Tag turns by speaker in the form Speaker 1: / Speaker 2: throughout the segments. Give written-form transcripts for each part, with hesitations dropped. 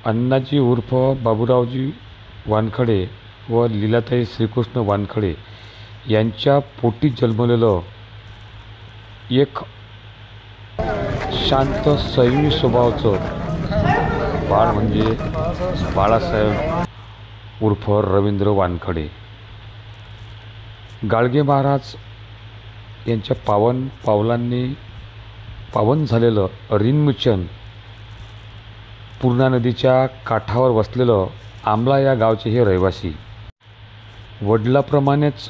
Speaker 1: अण्णाजी उर्फ बाबूरावजी वानखडे व लीलाताई श्रीकृष्ण वानखडे यांच्या पोटी जन्मलेलं एक शांत संयमी स्वभावाचं बाळ म्हणजे बाळासाहेब उर्फ रवींद्र वानखडे. गाडगे महाराज यांच्या पावन पावलांनी पावन झालेलं रिनमुचन पूर्णा नदीच्या काठावर वसलेलं आमला या गावचे हे रहिवासी. वडिलाप्रमाणेच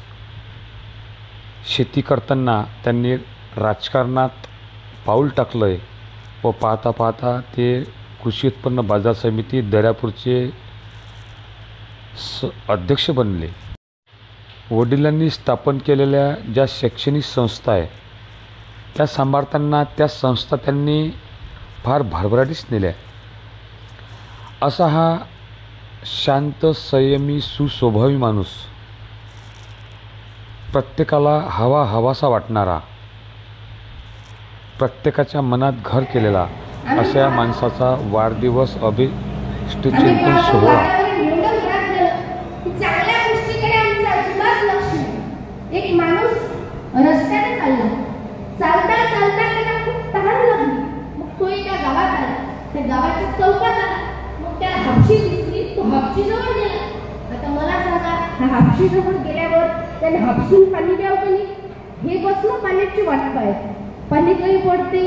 Speaker 1: शेती करताना त्यांनी राजकारणात पाऊल टाकलं आहे व पाहता पाहता ते कृषी उत्पन्न बाजार समिती दर्यापूरचे अध्यक्ष बनले. वडिलांनी स्थापन केलेल्या ज्या शैक्षणिक संस्था आहे त्या सांभाळताना त्या संस्था त्यांनी फार भरभराटीस नेल्या. असा हा शांत संयमी सुस्वभावी माणूस, प्रत्येकाला हवासा वाटणारा, प्रत्येकाच्या मनात घर केलेला अशा या माणसाचा वाढदिवस अभिष्टचिंतन सोहळा
Speaker 2: एक माणूस रस्त्याने चालता त्याला खूप तहान लागली. मग तो एका गावात आला. त्या गावाच्या चौकात आला. मग त्या हापशी दिसली. तो हापशी जवळ गेला. आता मला सांगा, हा हापशी जवळ गेल्यावर त्याने हापसून पाणी द्यावं का नाही? हे बसलं पाण्याची वाट पाहत. पाणी कमी पडते.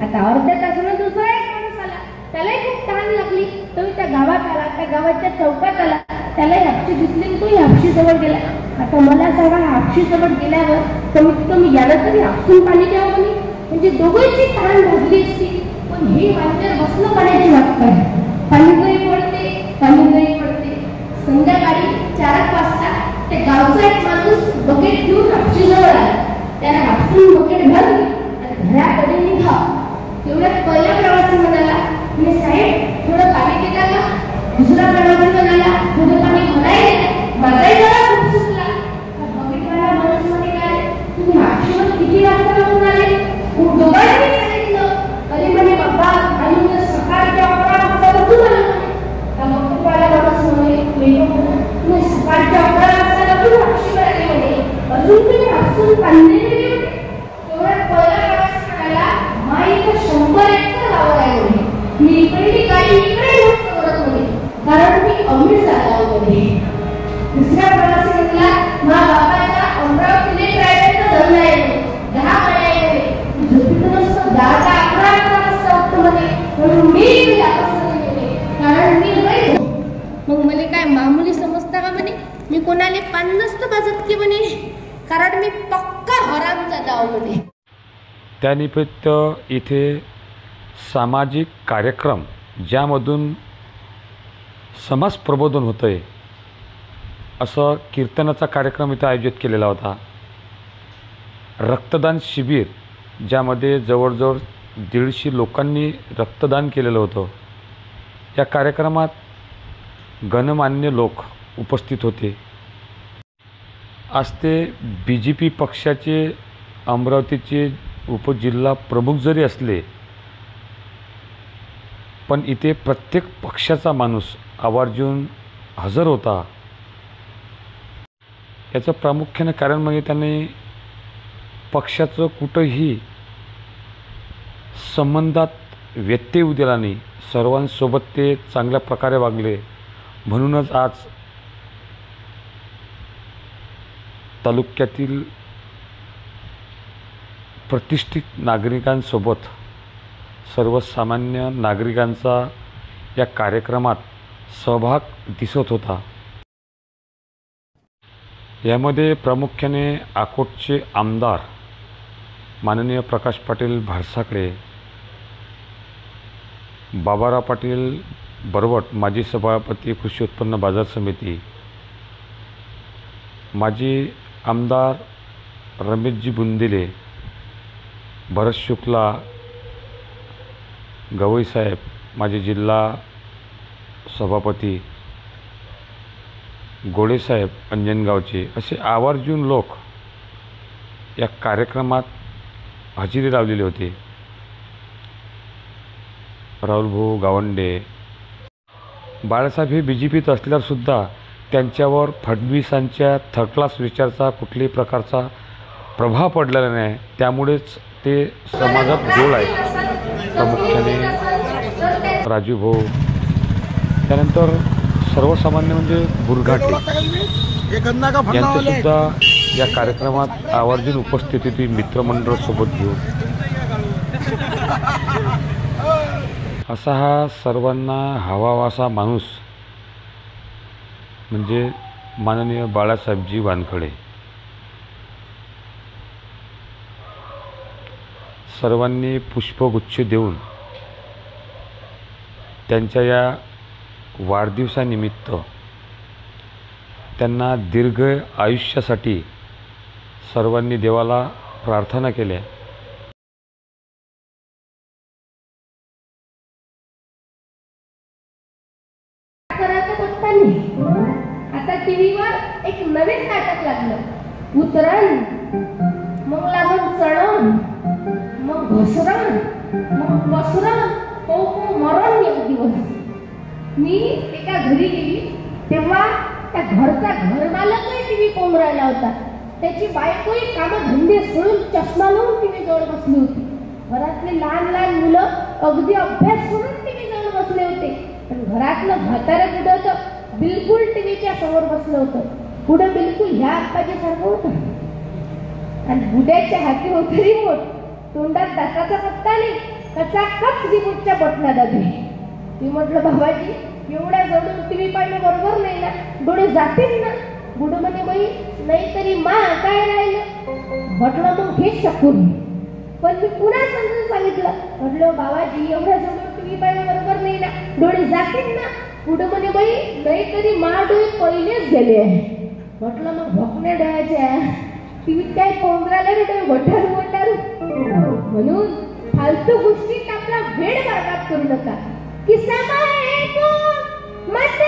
Speaker 2: आता अर्ध्या तासानं दुसरा एक माणूस आला. त्यालाही खूप तहान लागली. तो त्या गावात आला. त्या गावाच्या चौकात आला. त्यालाही हापशी दिसली. तो हापशी जवळ गेला. आता मला सांगा, हापशी जवळ गेल्यावर कमीत कमी याला तरी हापसून पाणी द्यावं का नाही? म्हणजे दोघांची तहान भागली असती. पण हे वांजर बसलं पाण्याची वाट पाहत. पाणी कमी पडते. संध्याकाळी 4 वाजता त्या गावचा एक माणूस बकेट घेऊन हापशी जवळ आला. त्याने हापसून बकेट भरली आणि घराकडे निघा. तेवढ्यात पहिला प्रवासी म्हणाला, मी साहेब थोडं पाणी देता का? दुसरा प्रवासी म्हणाला, थोडं पाणी भरायला द्या. माझाही जरा खूप सुचला. बकेटवाला माणूस म्हणे, काय तुम्ही हापशीवर किती वाजता लागून आले? दोघांनी सांगितलं. अरे म्हणे बाबा, आम्ही सकाळच्या 11 वाजता लागून आलो. बकेटवाला माणूस म्हणे, सकाळच्या 11 वाजता लागून हापशीवर आले म्हणे. अजून तुम्ही हापसून पाणी दिले होते. तेवढ्यात पहिला प्रवासी म्हणाला, हा इथं 100 एकर गाव आहे म्हणे. मी इकडे काही इकडे गोष्ट करत म्हणे, कारण मी अमीर झाला होते. दुसरा प्रवासी म्हणाला, मा बाबाचा अमरावतीने प्रायव्हेटचा धंदा आहे म्हणे. 10 गाड्या आहे म्हणे. झोपीत नसतं 10-11 वाजता उठतो म्हणे. म्हणून मी इकडे आकर्षण केले, कारण मी गरीब. मग मला काय मामुली समजता का म्हणे? मी कोणाले पान नसतं बाजत की म्हणे, कारण मी पक्का हरामजादा आहो म्हणे.
Speaker 1: त्यानिमित्त इथे सामाजिक कार्यक्रम ज्यामधून समाज प्रबोधन होतं आहे असं कीर्तनाचा कार्यक्रम इथं आयोजित केलेला होता. रक्तदान शिबिर ज्यामध्ये जवळजवळ 150 लोकांनी रक्तदान केलेलं होतं. या कार्यक्रमात गणमान्य लोक उपस्थित होते. आज ते BJP पक्षाचे अमरावतीचे उपजिल्हा प्रमुख जरी असले पण इथे प्रत्येक पक्षाचा माणूस आवर्जून हजर होता. याचं प्रामुख्याने कारण म्हणजे त्यांनी पक्षाचं कुठंही संबंधात व्यत्यय येऊ दिला नाही. सर्वांसोबत ते चांगल्या प्रकारे वागले. म्हणूनच आज तालुक्यातील प्रतिष्ठित नागरिकांसोबत सर्वसामान्य नागरिकांचा या कार्यक्रमात सहभाग दिसत होता. यामध्ये प्रामुख्याने अकोटचे आमदार माननीय प्रकाश पाटील भाडसाकडे, बाबाराव पाटील बरवट माजी सभापती कृषी उत्पन्न बाजार समिती, माजी आमदार रमेशजी बुंदिले, भरत शुक्ला, गवई साहेब माजी जिल्हा सभापती, गोडेसाहेब अंजनगावचे असे आवर्जून लोक या कार्यक्रमात हजेरी लावलेले होते. राहुलभाऊ गावंडे. बाळासाहेब हे BJPत असल्यावरसुद्धा त्यांच्यावर फडणवीसांच्या थर्ड क्लास विचाराचा कुठल्याही प्रकारचा प्रभाव पडलेला नाही. त्यामुळेच ते समाजात गोड आहेत. प्रामुख्याने राजूभाऊ, त्यानंतर सर्वसामान्य म्हणजे बुरघाटे यांचंसुद्धा या कार्यक्रमात आवर्जून उपस्थिती होती मित्रमंडळ सोबत घेऊन. असा हा सर्वांना हवावासा माणूस म्हणजे माननीय बाळासाहेबजी वानखडे. सर्वांनी पुष्पगुच्छ देऊन त्यांच्या या वाढदिवसानिमित्त त्यांना दीर्घ आयुष्यासाठी सर्वांनी देवाला प्रार्थना केल्या.
Speaker 2: आता टीव्हीवर एक नवीन नाटक लागलं, उतरण, मग लागून चढण, मग घसरण, मग पसरण, हो मरण. एक दिवस मी एका घरी गेली तेव्हा त्या घरचा घरमालकही टीव्ही पाहून राहिला होता. त्याची बायकोही कामधंदे सोडून चष्मा लावून टीव्ही जवळ बसली होती. घरातली लहान लहान मुलं अगदी अभ्यास सोडून टीव्ही जवळ बसले होते. पण घरातलं म्हातारं पुढं तर बिलकुल टीव्हीच्या समोर बसलं होतं. पुढं बिलकुल ह्या आप्पाच्या सारखं होतं आणि बुड्याच्या हाती होतं रिमोट. तोंडात दाताचा पत्ता नाही, कचाकच रिमोटच्या बटना दाबी. मी म्हटलं बाबाजी एवढ्या जवळून टीव्ही पाहिलं बरोबर नाही ना, डोळे जातील ना. बुडं म्हणे बाई नाही तरी मा काय राहिलं. म्हटलं मग हेच शकून. पण मी पुन्हा समजून सांगितलं, म्हटलं बाबाजी एवढ्या जवळून टीव्ही पाहिलं बरोबर नाही ना, डोळे जातील ना. पुढं म्हणे बाई नाही तरी मा डोळे पहिलेच गेले आहे. म्हटलं मग भोकण्या डोळ्याच्या टीव्हीत काय पोंगराला डोळे वटारू वटारू. म्हणून फालतू गोष्टीत आपला वेळ बरबाद करू नका. किस्सा मत